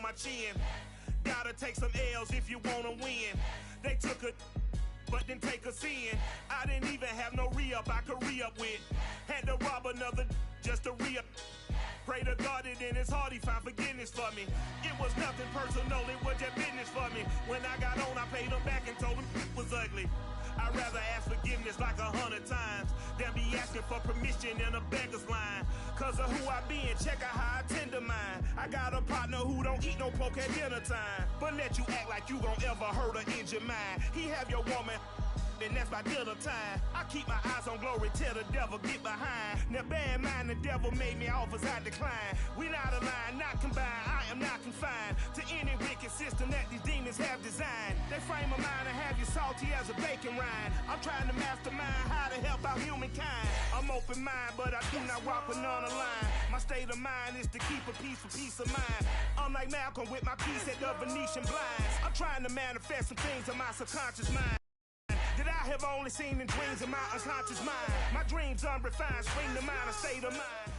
my chin. Gotta take some L's if you wanna win. They took a but didn't take us in. I didn't even have no re-up I could re-up with. Had to rob another just to re-up. Pray to God that in his heart he found forgiveness for me. It was nothing personal, it was just business for me. When I got on, I paid him back and told him it was ugly. I'd rather ask forgiveness like 100 times than be asking for permission in a beggar's line. Cause of who I be and check out how I tend to mine. I got a partner who don't eat no pork at dinner time, but let you act like you gon' ever hurt or injure mine. He have your woman, and that's by dinner time. I keep my eyes on glory till the devil get behind. Now bear in mind the devil made me offers I decline. We not aligned, not combined, I am not confined to any wicked system that these demons have designed. They frame a mind and have you salty as a bacon rind. I'm trying to mastermind how to help out humankind. I'm open mind, but I do not walk with none aligned. My state of mind is to keep a peace for peace of mind. I'm like Malcolm with my piece at the Venetian blinds. I'm trying to manifest some things in my subconscious mind that I have only seen in dreams in my unconscious mind. My dreams unrefined, spring to mind, a state of mind.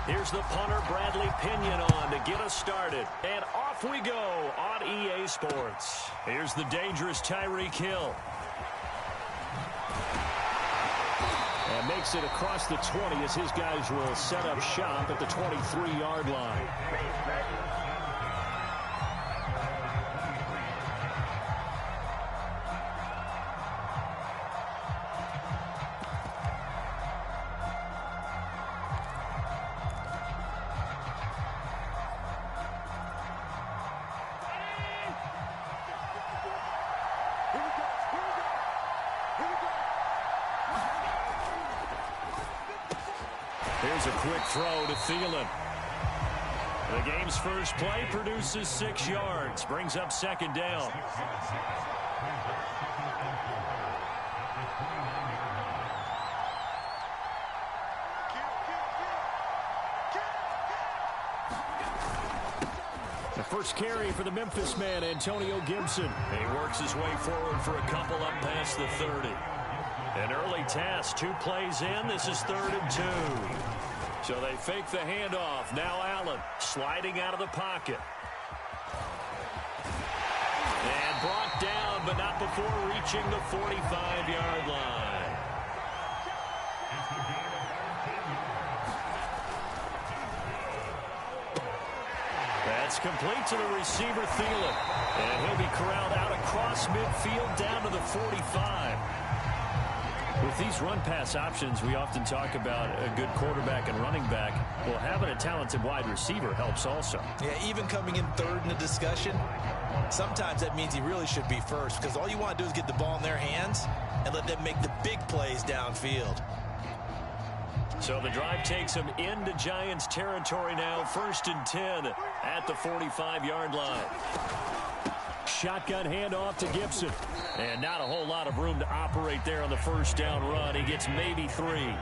Here's the punter, Bradley Pinion, on to get us started. And off we go on EA Sports. Here's the dangerous Tyreek Hill. And makes it across the 20 as his guys will set up shop at the 23-yard line. Here's a quick throw to Thielen. The game's first play produces 6 yards, brings up second down. The first carry for the Memphis man, Antonio Gibson. He works his way forward for a couple up past the 30. An early task, 2 plays in. This is 3rd and 2. So they fake the handoff. Now Allen sliding out of the pocket. And brought down, but not before reaching the 45-yard line. That's complete to the receiver, Thielen. And he'll be corralled out across midfield down to the 45. With these run-pass options, we often talk about a good quarterback and running back. Well, having a talented wide receiver helps also. Yeah, even coming in third in the discussion, sometimes that means he really should be first, because all you want to do is get the ball in their hands and let them make the big plays downfield. So the drive takes him into Giants territory now. 1st and 10 at the 45-yard line. Shotgun handoff to Gibson. And not a whole lot of room to operate there on the first down run. He gets maybe 3.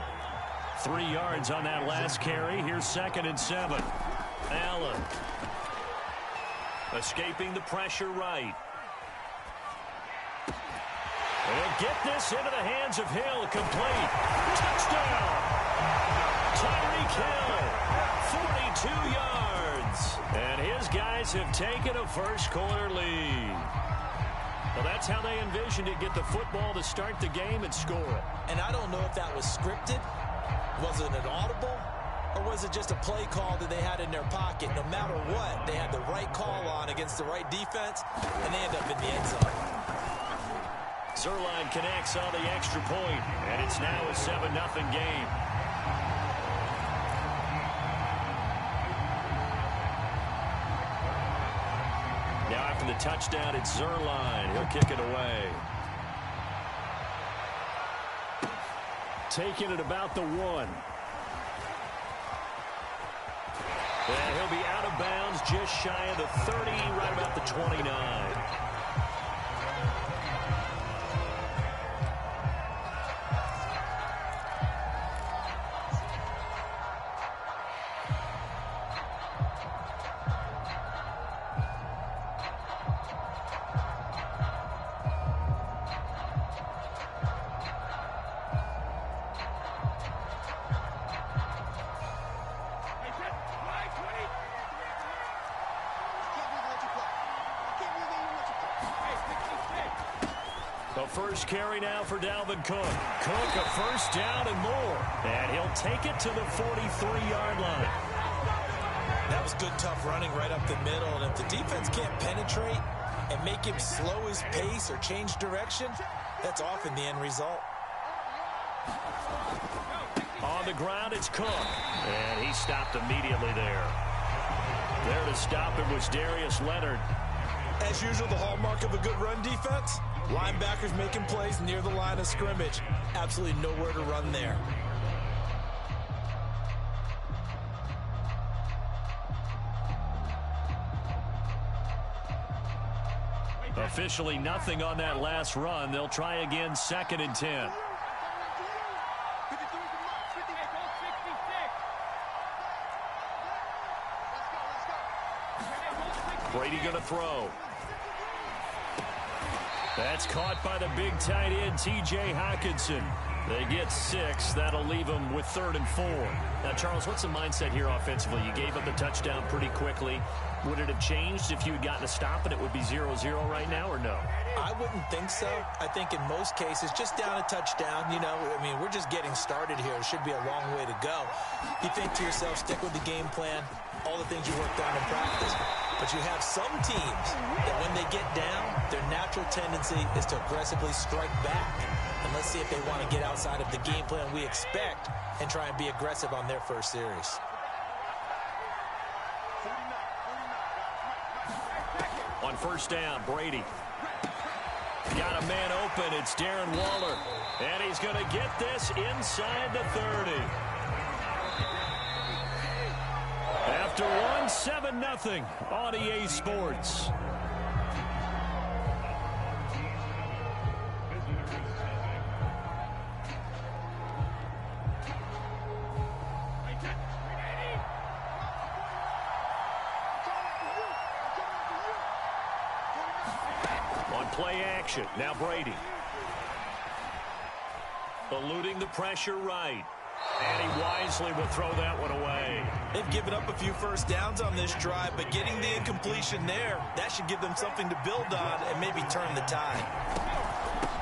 3 yards on that last carry. Here's 2nd and 7. Allen escaping the pressure right. He'll get this into the hands of Hill. Complete. Touchdown. Tyreek Hill. 42 yards. And his guys have taken a first-quarter lead. Well, that's how they envisioned it. Get the football to start the game and score it. And I don't know if that was scripted. Was it an audible? Or was it just a play call that they had in their pocket? No matter what, they had the right call on against the right defense, and they end up in the end zone. Zerline connects on the extra point, and it's now a 7-0 game. Now after the touchdown, it's Zerline. He'll kick it away. Taking it about the 1. And he'll be out of bounds just shy of the 30, right about the 29. The first carry now for Dalvin Cook. Cook, a first down and more. And he'll take it to the 43-yard line. That was good, tough running right up the middle. And if the defense can't penetrate and make him slow his pace or change direction, that's often the end result. On the ground, it's Cook. And he stopped immediately there. There to stop him was Darius Leonard. As usual, the hallmark of a good run defense, linebackers making plays near the line of scrimmage. Absolutely nowhere to run there. Officially nothing on that last run. They'll try again, 2nd and 10. Brady going to throw. That's caught by the big tight end, T.J. Hockenson. They get 6. That'll leave them with 3rd and 4. Now, Charles, what's the mindset here offensively? You gave up the touchdown pretty quickly. Would it have changed if you had gotten a stop and it would be 0-0 right now, or no? I wouldn't think so. I think in most cases, just down a touchdown, you know, I mean, we're just getting started here. It should be a long way to go. You think to yourself, stick with the game plan, all the things you worked on in practice. But you have some teams that when they get down, their natural tendency is to aggressively strike back. And let's see if they want to get outside of the game plan we expect and try and be aggressive on their first series. On first down, Brady. Got a man open. It's Darren Waller. And he's going to get this inside the 30. After one, 7-0 on EA Sports. On play action, now Brady. Eluding the pressure right. And he wisely will throw that one away. They've given up a few first downs on this drive, but getting the incompletion there, that should give them something to build on and maybe turn the tide.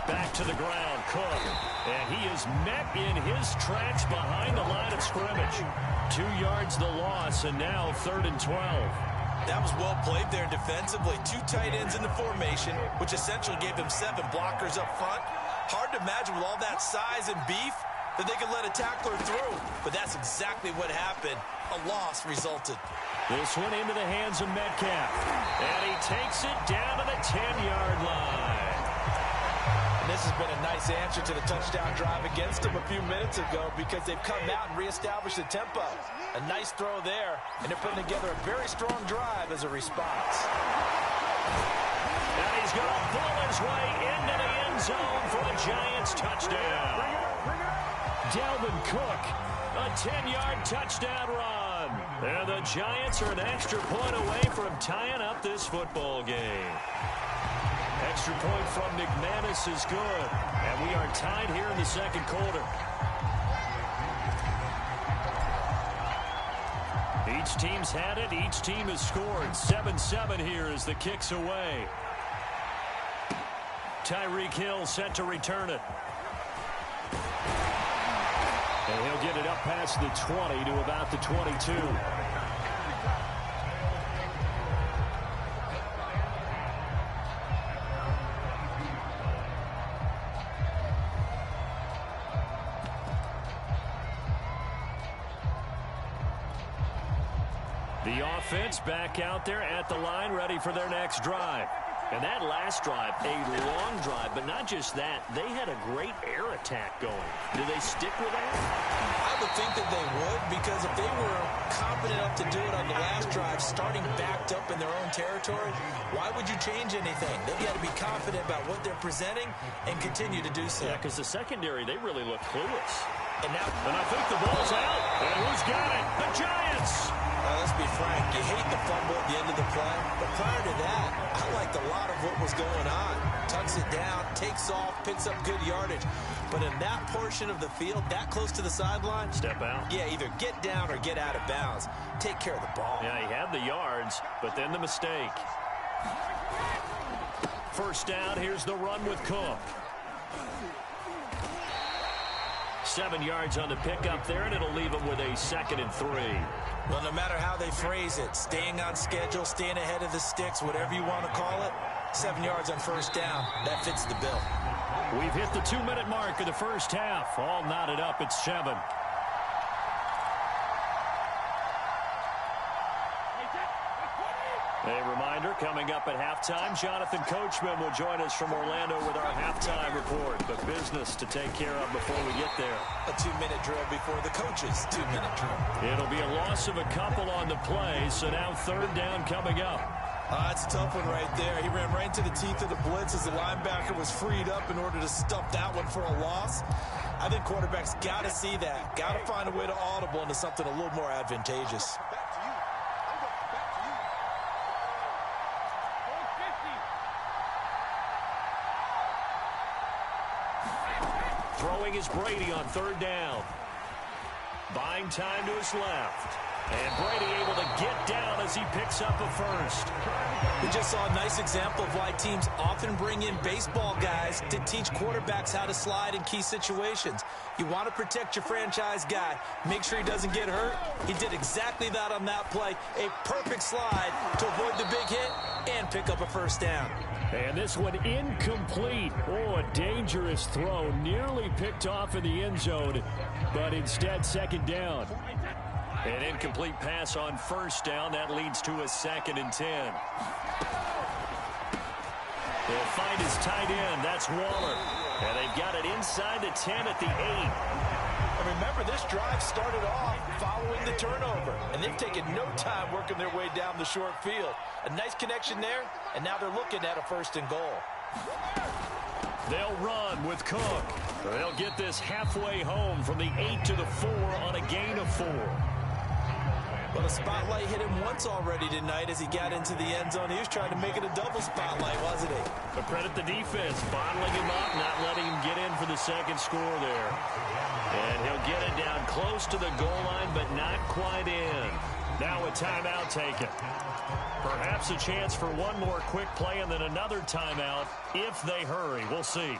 Back to the ground, Cook. And he is met in his tracks behind the line of scrimmage. 2 yards the loss, and now 3rd and 12. That was well played there defensively. 2 tight ends in the formation, which essentially gave them 7 blockers up front. Hard to imagine with all that size and beef that they could let a tackler through. But that's exactly what happened. A loss resulted. This one into the hands of Metcalf. And he takes it down to the 10-yard line. And this has been a nice answer to the touchdown drive against them a few minutes ago because they've come out and reestablished the tempo. A nice throw there, and they're putting together a very strong drive as a response. And he's going to pull his way into the end zone for a Giants touchdown. Dalvin Cook, a 10-yard touchdown run. And the Giants are an extra point away from tying up this football game. Extra point from McManus is good. And we are tied here in the second quarter. Each team's had it. Each team has scored. 7-7 here as the kick's away. Tyreek Hill set to return it. And he'll get it up past the 20 to about the 22. The offense back out there at the line, ready for their next drive. And that last drive, a long drive, but not just that. They had a great air attack going. Do they stick with that? I would think that they would, because if they were confident enough to to do it on the last drive, starting backed up in their own territory. Why would you change anything? They've got to be confident about what they're presenting and continue to do so. Yeah, because the secondary, they really look clueless. And I think the ball's out. And who's got it? The Giants! Let's be frank. You hate the fumble at the end of the play. But prior to that, I liked a lot of what was going on. Tucks it down, takes off, picks up good yardage. But in that portion of the field, that close to the sideline, step out. Yeah, either get down or get out of bounds. Take care of the ball. Yeah, he had the yards, but then the mistake. First down, here's the run with Cook. 7 yards on the pickup there, and it'll leave him with a 2nd and 3. Well, no matter how they phrase it, staying on schedule, staying ahead of the sticks, whatever you want to call it, 7 yards on first down, that fits the bill. We've hit the 2-minute mark of the first half. All knotted up at 7. A reminder, coming up at halftime, Jonathan Coachman will join us from Orlando with our halftime report. But business to take care of before we get there. A 2-minute drill before the coach's 2-minute drill. It'll be a loss of a couple on the play, so now 3rd down coming up. That's a tough one right there. He ran right into the teeth of the blitz as the linebacker was freed up in order to stuff that one for a loss. I think quarterbacks got to see that. Got to find a way to audible into something a little more advantageous. Throwing is Brady on 3rd down. Buying time to his left. And Brady able to get down as he picks up a first. We just saw a nice example of why teams often bring in baseball guys to teach quarterbacks how to slide in key situations. You want to protect your franchise guy. Make sure he doesn't get hurt. He did exactly that on that play. A perfect slide to avoid the big hit and pick up a first down. And this one incomplete. Oh, a dangerous throw. Nearly picked off in the end zone, but instead 2nd down. An incomplete pass on first down. That leads to a 2nd and 10. They'll find his tight end. That's Waller. And they've got it inside the 10 at the 8. And remember, this drive started off following the turnover. And they've taken no time working their way down the short field. A nice connection there, and now they're looking at a 1st and goal. They'll run with Cook. They'll get this halfway home from the 8 to the 4 on a gain of 4. Well, the spotlight hit him once already tonight as he got into the end zone. He was trying to make it a double spotlight, wasn't he? But credit the defense, bottling him up, not letting him get in for the 2nd score there. And he'll get it down close to the goal line, but not quite in. Now a timeout taken. Perhaps a chance for one more quick play and then another timeout if they hurry. We'll see.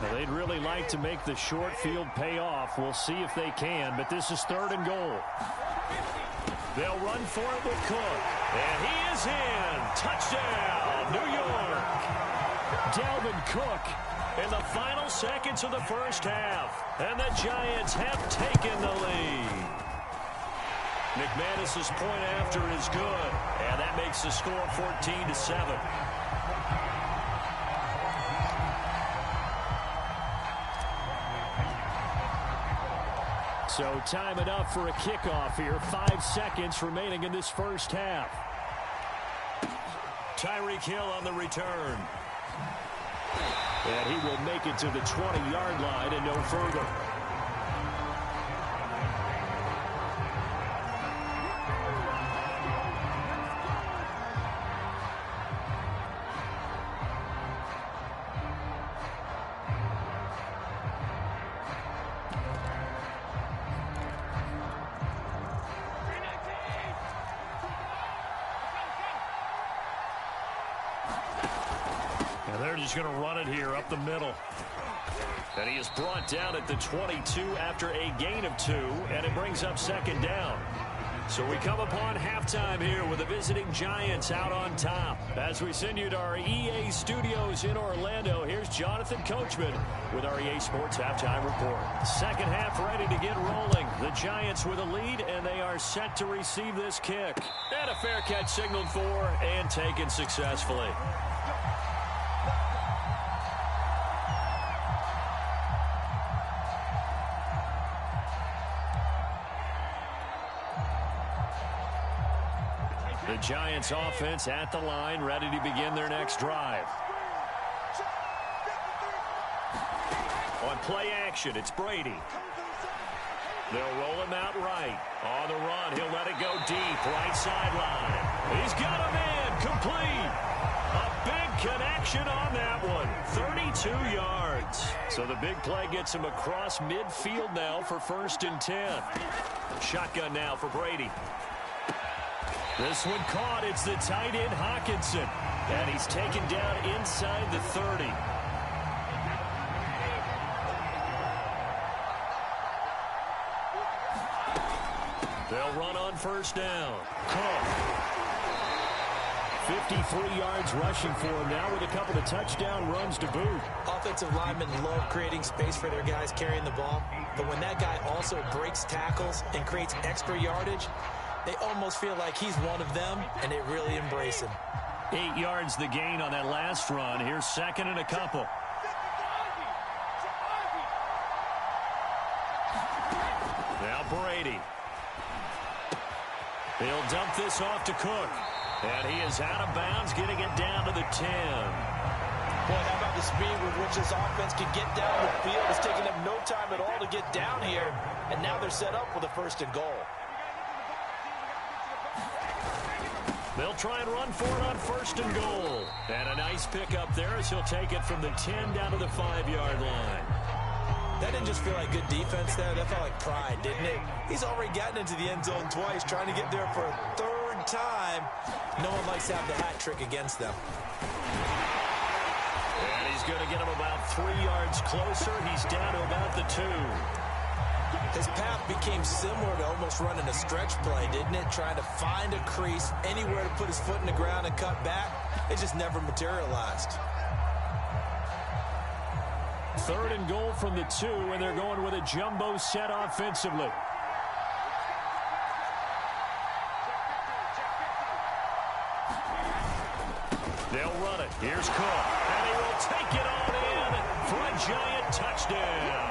Now, they'd really like to make the short field pay off. We'll see if they can, but this is 3rd and goal. They'll run for it with Cook. And he is in. Touchdown, New York. Dalvin Cook in the final seconds of the first half. And the Giants have taken the lead. McManus's point after is good. And that makes the score 14-7. So time enough for a kickoff here. 5 seconds remaining in this first half. Tyreek Hill on the return. And he will make it to the 20-yard line and no further. They're just going to run it here up the middle. And he is brought down at the 22 after a gain of 2, and it brings up 2nd down. So we come upon halftime here with the visiting Giants out on top. As we send you to our EA studios in Orlando, here's Jonathan Coachman with our EA Sports Halftime Report. Second half ready to get rolling. The Giants with a lead, and they are set to receive this kick. And a fair catch signaled for and taken successfully. The Giants offense at the line, ready to begin their next drive. On play action, it's Brady. They'll roll him out right. On the run, he'll let it go deep, right sideline. He's got a man, complete. A big connection on that one, 32 yards. So the big play gets him across midfield now for 1st and 10. Shotgun now for Brady. This one caught. It's the tight end, Hawkinson. And he's taken down inside the 30. They'll run on 1st down. Cook. 53 yards rushing for him now with a couple of touchdown runs to boot. Offensive linemen love creating space for their guys carrying the ball. But when that guy also breaks tackles and creates extra yardage, they almost feel like he's one of them, and they really embrace him. 8 yards the gain on that last run. Here's 2nd and a couple. Now Brady. He'll dump this off to Cook. And he is out of bounds, getting it down to the 10. Boy, how about the speed with which this offense can get down the field? It's taking them no time at all to get down here. And now they're set up with a 1st and goal. They'll try and run for it on 1st and goal. And a nice pickup there as he'll take it from the 10 down to the 5-yard line. That didn't just feel like good defense there. That felt like pride, didn't it? He's already gotten into the end zone twice, trying to get there for a 3rd time. No one likes to have the hat trick against them. And he's going to get him about 3 yards closer. He's down to about the 2. His path became similar to almost running a stretch play, didn't it? Trying to find a crease, anywhere to put his foot in the ground and cut back. It just never materialized. 3rd and goal from the 2, and they're going with a jumbo set offensively. They'll run it. Here's Cook, and he will take it on in for a Giant touchdown.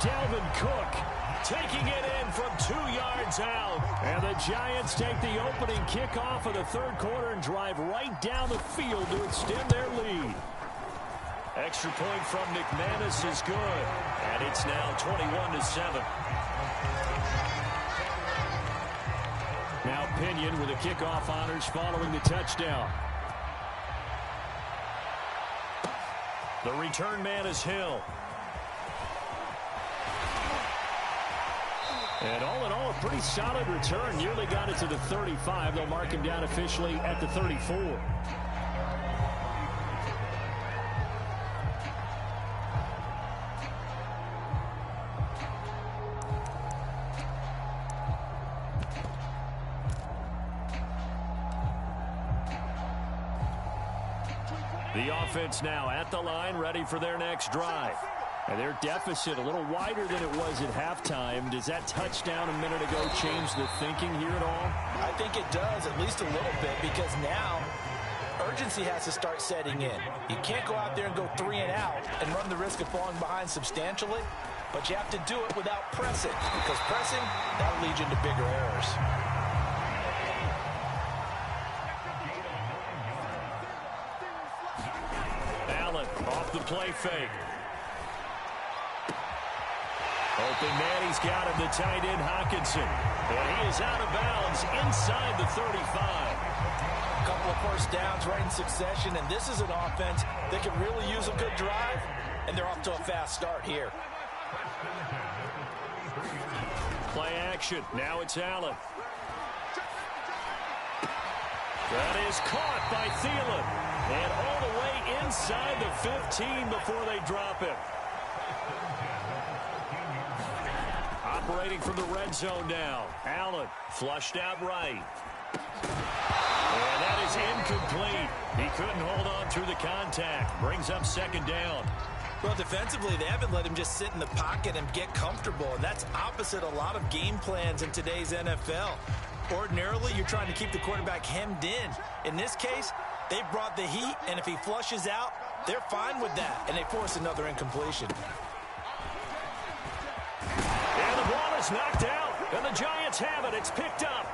Dalvin Cook taking it in from 2 yards out. And the Giants take the opening kickoff of the 3rd quarter and drive right down the field to extend their lead. Extra point from McManus is good. And it's now 21-7. Now Pinion with the kickoff honors following the touchdown. The return man is Hill. And all in all, a pretty solid return. Nearly got it to the 35. They'll mark him down officially at the 34. The offense now at the line, ready for their next drive. And their deficit a little wider than it was at halftime. Does that touchdown a minute ago change the thinking here at all? I think it does, at least a little bit, because now urgency has to start setting in. You can't go out there and go 3 and out and run the risk of falling behind substantially, but you have to do it without pressing, because pressing, that'll lead you into bigger errors. Allen off the play fake. Open man, he's got him, the tight end Hawkinson. And he is out of bounds inside the 35. A couple of 1st downs right in succession, and this is an offense that can really use a good drive, and they're off to a fast start here. Play action. Now it's Allen. That is caught by Thielen. And all the way inside the 15 before they drop him. Operating from the red zone now. Allen flushed out right. And that is incomplete. He couldn't hold on through the contact. Brings up 2nd down. Well, defensively, they haven't let him just sit in the pocket and get comfortable, and that's opposite a lot of game plans in today's NFL. Ordinarily, you're trying to keep the quarterback hemmed in. In this case, they brought the heat, and if he flushes out, they're fine with that, and they force another incompletion. And the ball is knocked out, and the Giants have it. It's picked up.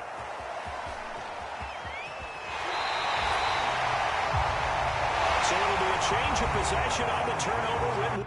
Change of possession on the turnover.